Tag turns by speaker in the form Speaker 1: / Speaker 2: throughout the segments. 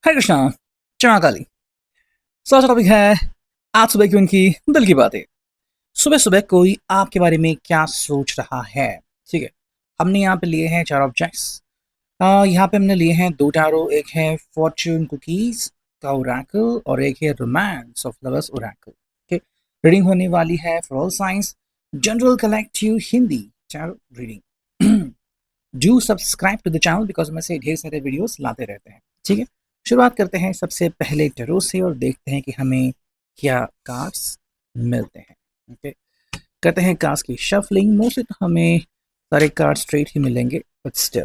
Speaker 1: हरे कृष्णा। जय महाकाली। सो आज का टॉपिक है आज सुबह की उनकी दिल की बातें। सुबह सुबह कोई आपके बारे में क्या सोच रहा है। ठीक है, हमने यहाँ पे लिए हैं चार ऑब्जेक्ट्स। यहाँ पे हमने लिए हैं दो टैरो, एक है फॉर्च्यून कुकीज का ओरेकल और एक है रोमांस ऑफ लवर्स ओरेकल। ठीक, रीडिंग होने वाली है for all signs, general collective Hindi tarot reading. Do subscribe to the channel because में से ढेर सारे वीडियोस लाते रहते हैं। ठीक है, शुरुआत करते हैं सबसे पहले टैरो से और देखते हैं कि हमें क्या कार्ड्स मिलते हैं। ओके, करते हैं कार्ड्स की शफलिंग। मोस्टली तो हमें सारे कार्ड स्ट्रेट ही मिलेंगे, बट स्टिल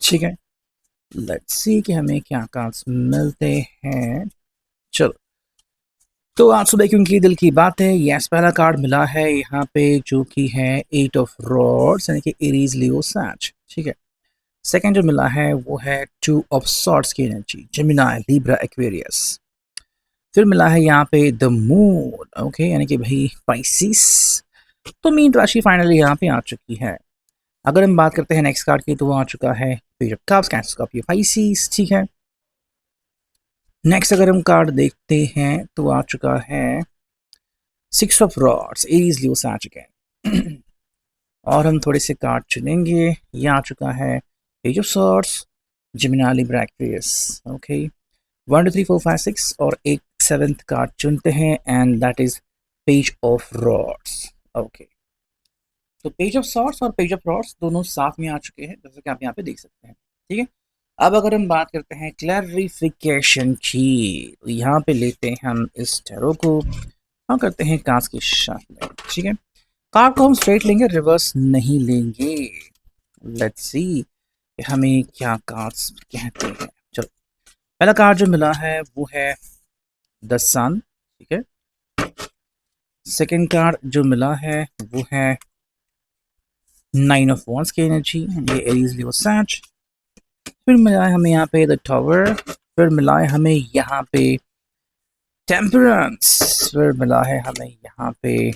Speaker 1: ठीक है, लेट्स सी कि हमें क्या कार्ड्स मिलते हैं। चलो, तो आज सुबह की उनकी दिल की बात है। यस, पहला कार्ड मिला है यहाँ पे जो कि है एट ऑफ रॉड्स यानी कि एरीज लियो सैज। ठीक है, सेकंड जो मिला है वो है टू ऑफ सॉर्ड्स की एनर्जी, जेमिनाई लिब्रा एक्वेरियस। फिर मिला है यहाँ पे द मून, ओके, यानी कि भाई पाइसिस। तो मीन राशि फाइनली यहाँ पे आ चुकी है। अगर हम बात करते हैं नेक्स्ट कार्ड की तो वो आ चुका है page of cups, cancer Scorpio Pisces. ठीक है, नेक्स्ट अगर हम कार्ड देखते हैं तो आ चुका है six of rods, Aries Leo sage again. और हम थोड़े से कार्ड चुनेंगे। ये आ चुका है page of swords, Gemini Libra Aquarius. Okay, 1 2 3 4 5 6 और एक सेवेंथ कार्ड चुनते हैं and that is page of rods. Okay, तो पेज ऑफ सॉर्ड्स और पेज ऑफ रॉड्स दोनों साथ में आ चुके हैं जैसे कि आप यहाँ पे देख सकते हैं। ठीक है, अब अगर हम बात करते हैं क्लैरिफिकेशन की, तो यहाँ पे लेते हैं हम इस टैरो को और करते हैं कांच की शार्पनिंग। ठीक है, कार्ड को हम स्ट्रेट लेंगे, रिवर्स नहीं लेंगे। लेट्स सी हमें क्या कार्ड्स कहते हैं। चलो, पहला कार्ड जो मिला है वो है द सन। ठीक है, सेकंड कार्ड जो मिला है वो है नाइन ऑफ वॉन्ड्स की एनर्जी, ये एरीज लियो सैज। फिर मिला है हमें यहाँ पे द टावर। फिर मिला है हमें यहाँ पे टेम्परेंस। फिर मिला है हमें यहाँ पे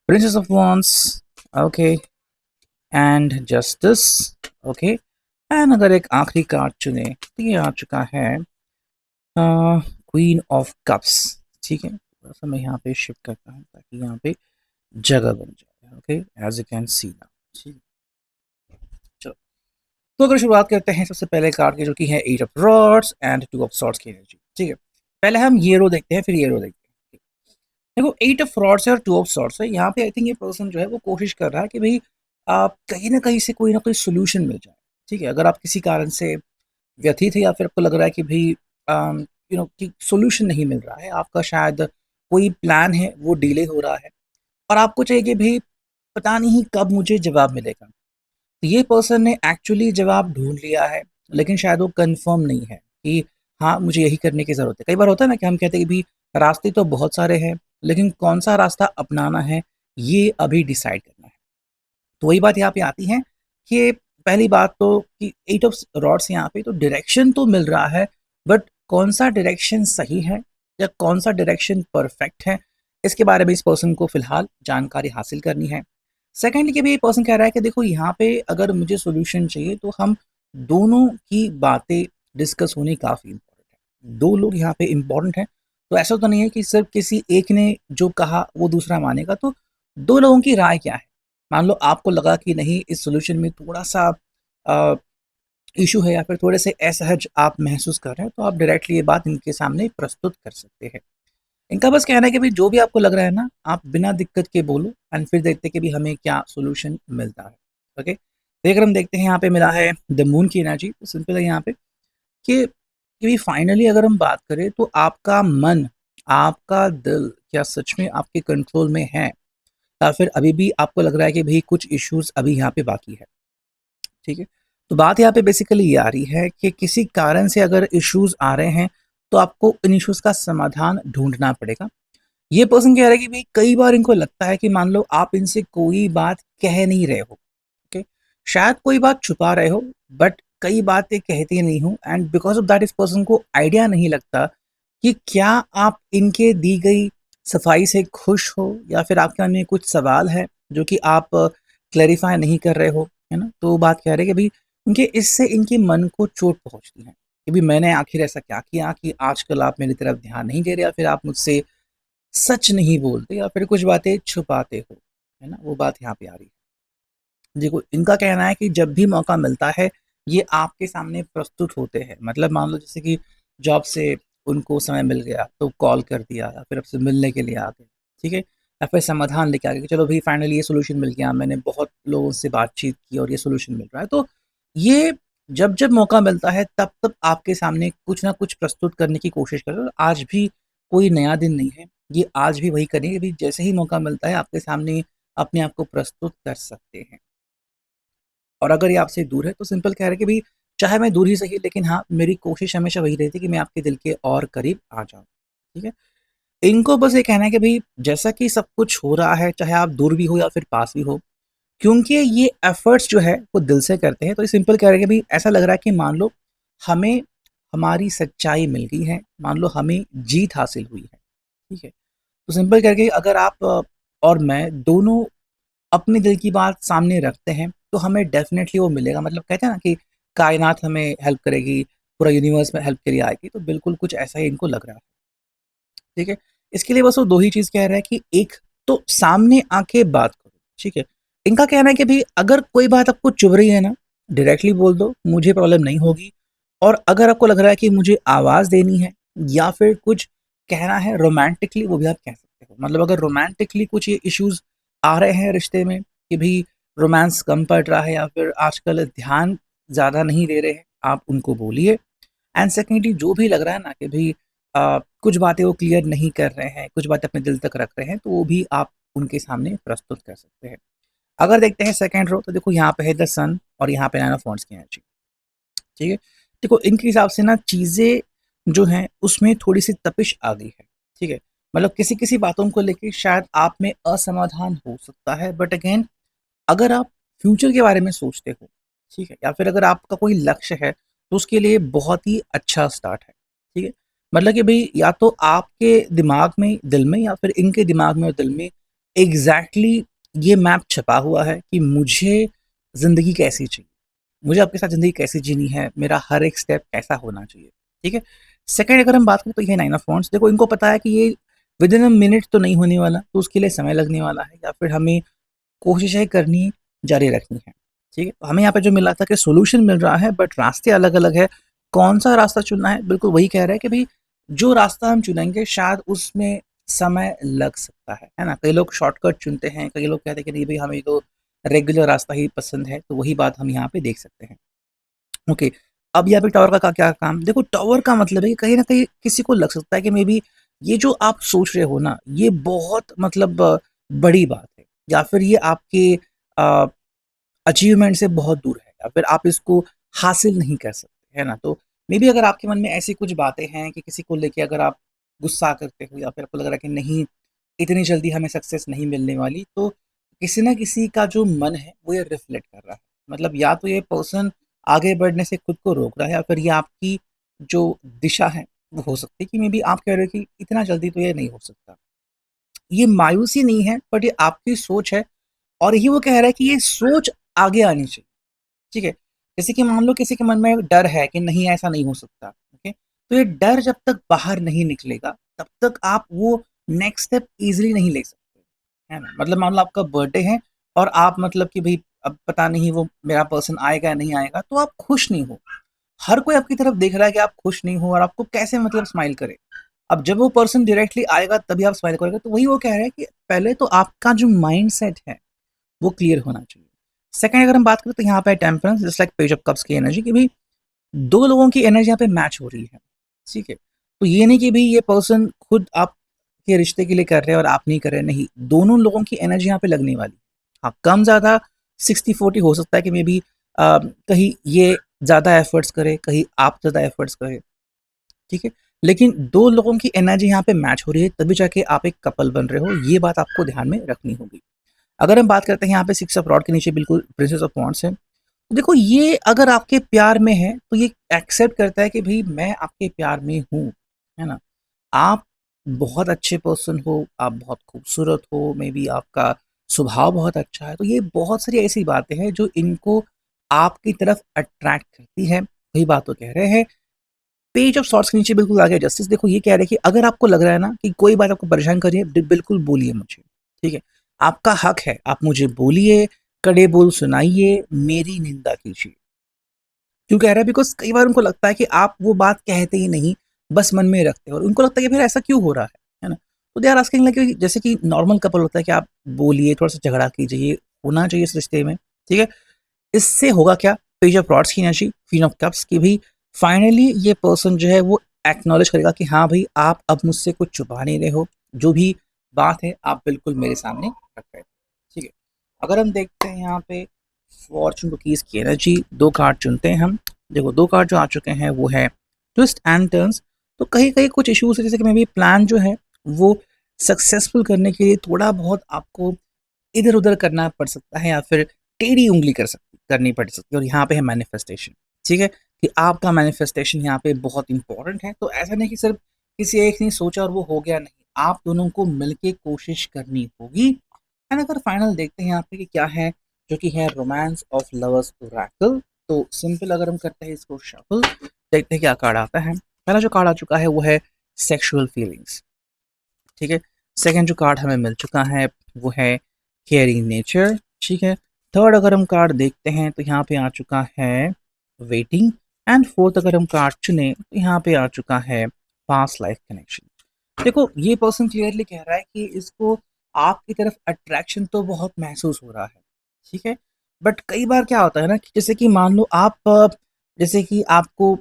Speaker 1: princess of wands, okay, and justice. Okay, and अगर एक आखिरी कार्ड चुने तो ये आ चुका है क्वीन ऑफ कप्स। ठीक है, थोड़ा सा मैं यहाँ पे शिफ्ट करता हूँ ताकि यहाँ पे जगह बन जाए। Okay, as you can see now. ठीक है, चलो, तो अगर शुरुआत करते हैं सबसे पहले कार्ड की जो कि है eight of rods and two of swords की एनर्जी। ठीक है, पहले हम ये रो देखते हैं फिर ये रो देखते हैं। देखो, एट ऑफ रॉड्स है और टू ऑफ सॉर्ड्स है। यहाँ पे आई थिंक ये पर्सन जो है वो कोशिश कर रहा है कि भाई आप कहीं ना कहीं से कोई ना कोई सोल्यूशन मिल जाए। ठीक है, अगर आप किसी कारण से व्यथित है या फिर आपको लग रहा है कि भाई कि सोल्यूशन नहीं मिल रहा है, आपका शायद कोई प्लान है वो डिले हो रहा है और आपको चाहिए कि भाई पता नहीं कब मुझे जवाब मिलेगा। तो ये पर्सन ने एक्चुअली जवाब ढूंढ लिया है, लेकिन शायद वो कंफर्म नहीं है कि हाँ मुझे यही करने की ज़रूरत है। कई बार होता है ना कि हम कहते हैं कि भाई रास्ते तो बहुत सारे हैं, लेकिन कौन सा रास्ता अपनाना है ये अभी डिसाइड करना है। तो वही बात यहाँ पे आती है कि पहली बात तो कि एट ऑफ रॉड्स यहाँ पे तो डायरेक्शन तो मिल रहा है, बट कौन सा डायरेक्शन सही है या कौन सा डायरेक्शन परफेक्ट है, इसके बारे में इस पर्सन को फिलहाल जानकारी हासिल करनी है। सेकेंडली कि भी ये पर्सन कह रहा है कि देखो यहाँ पे अगर मुझे सोल्यूशन चाहिए तो हम दोनों की बातें डिस्कस होनी काफ़ी इंपॉर्टेंट है। दो लोग यहाँ पे इंपॉर्टेंट हैं, तो ऐसा तो नहीं है कि सिर्फ किसी एक ने जो कहा वो दूसरा मानेगा। तो दो लोगों की राय क्या है। मान लो आपको लगा कि नहीं इस सॉल्यूशन में थोड़ा सा इशू है या फिर थोड़े से असहज आप महसूस कर रहे हैं, तो आप डायरेक्टली ये बात इनके सामने प्रस्तुत कर सकते हैं। इनका बस कहना है कि भाई जो भी आपको लग रहा है ना, आप बिना दिक्कत के बोलो एंड फिर देखते हैं कि भाई हमें क्या सॉल्यूशन मिलता है। ओके, तो अगर हम देखते हैं यहाँ पे मिला है द मून की एनर्जी, तो सिंपल है यहाँ पे कि भाई फाइनली अगर हम बात करें तो आपका मन, आपका दिल क्या सच में आपके कंट्रोल में है या फिर अभी भी आपको लग रहा है कि भाई कुछ इश्यूज अभी यहाँ पे बाकी है। ठीक है, तो बात यहाँ पे बेसिकली ये आ रही है कि किसी कारण से अगर इश्यूज आ रहे हैं तो आपको इन इश्यूज का समाधान ढूंढना पड़ेगा। ये पर्सन कह रहा है कि भाई कई बार इनको लगता है कि मान लो आप इनसे कोई बात कह नहीं रहे हो। ओके, शायद कोई बात छुपा रहे हो, बट कई बातें कहते नहीं हो एंड बिकॉज ऑफ दैट इस पर्सन को आइडिया नहीं लगता कि क्या आप इनके दी गई सफाई से खुश हो या फिर आपके मन में कुछ सवाल है जो कि आप क्लैरिफाई नहीं कर रहे हो, है ना। तो बात कह रहे हैं कि भाई उनके इससे इनके मन को चोट पहुंचती है। कि भी मैंने आखिर ऐसा क्या किया कि आजकल आप मेरी तरफ ध्यान नहीं दे रहे, या फिर आप मुझसे सच नहीं बोलते, या फिर कुछ बातें छुपाते हो, है ना? वो बात यहाँ पे आ रही है। देखो, इनका कहना है कि जब भी मौका मिलता है, ये आपके सामने प्रस्तुत होते हैं। मतलब मान लो जैसे कि जॉब से उनको समय मिल गया, तो कॉल कर दिया या फिर आपसे मिलने के लिए आ गए, ठीक है? या फिर समाधान लेके आ गए कि चलो भई फाइनली ये सॉल्यूशन मिल गया, मैंने बहुत लोगों से बातचीत की और ये सॉल्यूशन मिल रहा है। तो ये जब-जब मौका मिलता है, तब-तब आपके सामने कुछ ना कुछ प्रस्तुत करने की कोशिश कर रहे हो। आज भी कोई नया दिन नहीं है, ये आज भी वही करेंगे, अभी जैसे ही मौका मिलता है आपके सामने अपने आप को प्रस्तुत कर सकते हैं। और अगर ये आपसे दूर है तो सिंपल कह रहे हैं कि भई चाहे मैं दूर ही सही, लेकिन हाँ, मेरी कोशिश हमेशा वही रहती है कि मैं आपके दिल के और करीब आ जाऊँ, ठीक है? इनको बस ये कहना है कि भई जैसा कि सब कुछ हो रहा है, चाहे आप दूर भी हो या फिर पास भी हो, क्योंकि ये एफर्ट्स जो है वो दिल से करते हैं, तो ये सिंपल कह रहे हैं कि भई ऐसा लग रहा है कि मान लो हमें हमारी सच्चाई मिल गई है, मान लो हमें जीत हासिल हुई है, ठीक है? तो सिंपल करके अगर आप और मैं दोनों अपने दिल की बात सामने रखते हैं, तो हमें डेफ़िनेटली वो मिलेगा। मतलब कहते हैं ना कि कायनात हमें हेल्प करेगी, पूरा यूनिवर्स में हेल्प के लिए आएगी, तो बिल्कुल कुछ ऐसा ही इनको लग रहा है, ठीक है? इसके लिए बस वो 2 ही चीज़ कह रहा है कि एक तो सामने आके बात करो, ठीक है? इनका कहना है कि भई अगर कोई बात आपको चुभ रही है ना, डायरेक्टली बोल दो, मुझे प्रॉब्लम नहीं होगी। और अगर आपको लग रहा है कि मुझे आवाज़ देनी है या फिर कुछ कहना है रोमांटिकली, वो भी आप कह सकते हो। मतलब अगर रोमांटिकली कुछ ये इश्यूज़ आ रहे हैं रिश्ते में कि भई रोमांस कम पड़ रहा है या फिर आजकल ध्यान ज़्यादा नहीं दे रहे हैं, आप उनको बोलिए। एंड सेकेंडली जो भी लग रहा है ना कि भई कुछ बातें वो क्लियर नहीं कर रहे हैं, कुछ बातें अपने दिल तक रख रहे हैं, तो वो भी आप उनके सामने प्रस्तुत कर सकते हैं। अगर देखते हैं सेकंड रो, तो देखो यहाँ पे है द सन और यहाँ पे 9 ऑफ वांड्स की एनर्जी, ठीक है? देखो इनके हिसाब से ना चीज़ें जो हैं उसमें थोड़ी-सी तपिश आ गई है, ठीक है? मतलब किसी-किसी बातों को लेके शायद आप में असमाधान हो सकता है, बट अगेन अगर आप फ्यूचर के बारे में सोचते हो, ठीक है? या फिर अगर आपका कोई लक्ष्य है, तो उसके लिए बहुत ही अच्छा स्टार्ट है, ठीक है? मतलब कि भई या तो आपके दिमाग में, दिल में, या फिर इनके दिमाग में और दिल में एग्ज़ैक्टली ये मैप छपा हुआ है कि मुझे ज़िंदगी कैसी चाहिए, मुझे आपके साथ ज़िंदगी कैसे जीनी है, मेरा हर एक स्टेप कैसा होना चाहिए, ठीक है? सेकंड अगर हम बात करें तो ये 9 ऑफ वांड्स, देखो इनको पता है कि ये विदिन अ मिनट तो नहीं होने वाला, तो उसके लिए समय लगने वाला है, या फिर हमें कोशिशें करनी जारी रखनी है, ठीक है? तो हमें यहाँ पे जो मिल रहा था कि सॉल्यूशन मिल रहा है, बट रास्ते अलग-अलग है। कौन-सा रास्ता चुनना है, बिल्कुल वही कह रहा है कि भई जो रास्ता हम चुनेंगे शायद उसमें समय लग सकता है ना? कई लोग शॉर्टकट चुनते हैं, कई लोग कहते हैं कि नहीं भई हमें तो रेगुलर रास्ता ही पसंद है, तो वही बात हम यहाँ पे देख सकते हैं। ओके, अब यहाँ पे टावर का क्या काम? देखो टावर का मतलब है कि कहीं न कहीं किसी को लग सकता है कि मेबी ये जो आप सोच रहे हो ना, ये बहुत मतलब बड़ी बात है, या फिर ये आपके अ, अचीवमेंट से बहुत दूर है, या फिर आप इसको हासिल नहीं कर सकते, है ना? तो मेबी अगर आपके मन में ऐसी कुछ बातें हैं कि किसी को लेके अगर आप गुस्सा करते हो, या फिर आपको लग रहा है कि नहीं, इतनी जल्दी हमें सक्सेस नहीं मिलने वाली, तो किसी न किसी का जो मन है, वो ये रिफ्लेक्ट कर रहा है। मतलब या तो ये पर्सन आगे बढ़ने से खुद को रोक रहा है, या फिर ये आपकी जो दिशा है, वो हो सकती है कि मेबी आप कह रहे हो कि इतना जल्दी तो ये नहीं हो सकता। ये मायूसी नहीं है, बट ये आपकी सोच है, और यही वो कह रहा है कि ये सोच आगे आनी चाहिए, ठीक है? जैसे कि मान लो किसी के मन में डर है कि नहीं ऐसा नहीं हो सकता, ओके? तो ये डर जब तक बाहर नहीं निकलेगा, तब तक आप वो नेक्स्ट स्टेप ईज़िली नहीं ले सकते, है ना? मतलब मान लो आपका बर्थडे है और आप मतलब कि भई अब पता नहीं वो मेरा पर्सन आएगा या नहीं आएगा, तो आप खुश नहीं हो। हर कोई आपकी तरफ देख रहा है कि आप खुश नहीं हो, और आपको कैसे मतलब स्माइल करे। अब जब वो पर्सन डायरेक्टली आएगा तभी आप स्माइल करोगे, तो वही वो कह रहे हैं कि पहले तो आपका जो माइंडसेट है, वो क्लियर होना चाहिए। सेकंड अगर हम बात करें तो यहाँ पे temperance just like page of cups की एनर्जी, कि भई 2 लोगों की एनर्जी यहाँ पे मैच हो रही है, ठीक है? तो ये नहीं कि भई ये पर्सन खुद आपके रिश्ते के लिए कर रहे हैं और आप नहीं कर रहे हैं, नहीं, दोनों लोगों की एनर्जी यहाँ पे लगने वाली है। हाँ, कम-ज़्यादा 60-40 हो सकता है कि मेबी कहीं ये ज़्यादा एफर्ट्स करे, कहीं आप ज़्यादा एफर्ट्स करें, ठीक है? लेकिन 2 लोगों की एनर्जी यहाँ पे मैच हो रही है, तभी जाके आप एक कपल बन रहे हो, ये बात आपको ध्यान में रखनी होगी। अगर हम बात करते हैं यहाँ पे 6 ऑफ रॉड के नीचे बिल्कुल प्रिंसेस ऑफ वांड्स है। तो देखो ये अगर आपके प्यार में है, तो ये एक्सेप्ट करता है कि भई मैं आपके प्यार में हूँ, है ना? आप बहुत अच्छे पर्सन हो, आप बहुत खूबसूरत हो, मेबी आपका स्वभाव बहुत अच्छा है, तो ये बहुत सारी ऐसी बातें हैं जो इनको आपकी तरफ अट्रैक्ट करती है। वही बात वो कह रहे हैं पेज ऑफ सॉर्ट्स के नीचे बिल्कुल आगे जस्टिस, देखो ये कह रहे हैं कि अगर आपको लग रहा है ना कि कोई बात आपको परेशान कर रही है, बिल्कुल बोलिए मुझे, ठीक है, आपका हक है, आप मुझे बोलिए, कड़े बोल सुनाइए, मेरी निंदा कीजिए। क्यों कह रहा है? बिकॉज कई बार उनको लगता है कि आप वो बात कहते ही नहीं, बस मन में रखते हो, और उनको लगता है कि फिर ऐसा क्यों हो रहा है ना? तो दे आर आस्किंग लाइक, जैसे कि नॉर्मल कपल होता है कि आप बोलिए, थोड़ा सा झगड़ा कीजिए, ये होना चाहिए इस रिश्ते में, ठीक है। इससे होगा क्या? पेज ऑफ रॉड्स की एनर्जी, क्वीन ऑफ कप्स की भी, फाइनली ये पर्सन जो है वो एक्नॉलेज करेगा कि हाँ भाई, आप अब मुझसे कुछ छुपा नहीं रहे हो, जो भी बात है आप बिल्कुल मेरे सामने रख रहे हो, ठीक है। अगर हम देखते हैं यहाँ पे फॉर्चून कुकीज की एनर्जी, दो कार्ड चुनते हैं हम। देखो दो कार्ड जो आ चुके हैं वो है ट्विस्ट एंड टर्न्स। तो कहीं कहीं कुछ इश्यूज है, जैसे कि मे बी प्लान जो है वो सक्सेसफुल करने के लिए थोड़ा बहुत आपको इधर उधर करना पड़ सकता है, या फिर टेढ़ी उंगली करनी पड़ सकती है। और यहाँ पे है मैनिफेस्टेशन, ठीक है, कि आपका मैनिफेस्टेशन यहाँ पे बहुत इंपॉर्टेंट है। तो ऐसा नहीं कि सिर्फ किसी एक ने सोचा और वो हो गया, नहीं, आप दोनों को मिलके कोशिश करनी होगी। एंड अगर फाइनल देखते हैं यहाँ पे कि क्या है, जो कि है रोमांस ऑफ लवर्स ओरेकल। तो सिंपल अगर हम करते हैं इसको शफल, देखते हैं क्या कार्ड आता है। पहला जो कार्ड आ चुका है वो है सेक्सुअल फीलिंग्स, ठीक है। सेकंड जो कार्ड हमें मिल चुका है वो है केयरिंग नेचर, ठीक है। थर्ड अगर हम कार्ड देखते हैं तो यहाँ पे आ चुका है वेटिंग। एंड फोर्थ अगर हम कार्ड चुने तो यहाँ पे आ चुका है पास्ट लाइफ कनेक्शन। देखो ये पर्सन क्लियरली कह रहा है कि इसको आपकी तरफ अट्रैक्शन तो बहुत महसूस हो रहा है, ठीक है। बट कई बार क्या होता है ना कि जैसे कि मान लो आप जैसे कि आपको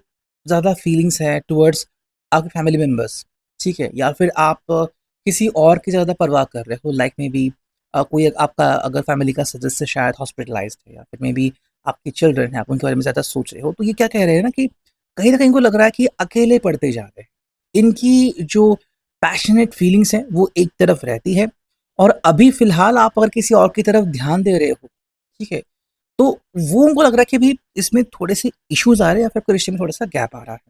Speaker 1: ज़्यादा फीलिंग्स है टुवर्ड्स आपके फैमिली मेम्बर्स, ठीक है, या फिर आप किसी और की ज़्यादा परवाह कर रहे हो, लाइक मे बी कोई आपका अगर फैमिली का सदस्य शायद हॉस्पिटलाइज्ड है, या फिर मे बी आपके चिल्ड्रन हैं, आप उनके बारे में ज़्यादा सोच रहे हो। तो ये क्या कह रहे हैं ना कि कहीं न कहीं इनको लग रहा है कि अकेले पड़ते जा रहे हैं। इनकी जो पैशनेट फीलिंग्स हैं वो एक तरफ रहती है, और अभी फ़िलहाल आप अगर किसी और की तरफ ध्यान दे रहे हो, ठीक है, तो वो उनको लग रहा है कि भई इसमें थोड़े-से इश्यूज़ आ रहे हैं, या फिर आपके रिश्ते में थोड़ा-सा गैप आ रहा है,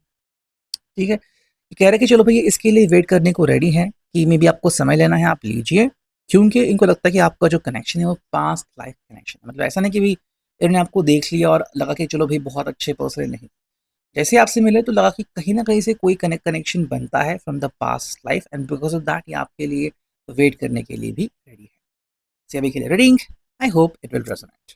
Speaker 1: ठीक है। कह रहे हैं कि चलो भई इसके लिए वेट करने को रेडी हैं, कि मे बी आपको समय लेना है, आप लीजिए। क्योंकि इनको लगता है कि आपका जो कनेक्शन है वो पास्ट लाइफ कनेक्शन है। मतलब ऐसा नहीं कि भई इन्होंने आपको देख लिया और लगा कि चलो भई बहुत अच्छे पर्सन है, नहीं। जैसे ही आपसे मिले तो लगा कि कहीं न कहीं से कोई कनेक्शन बनता है from the past life, and because of that ये आपके लिए वेट करने के लिए भी रेडी है। से अभी के लिए reading, I hope it will resonate.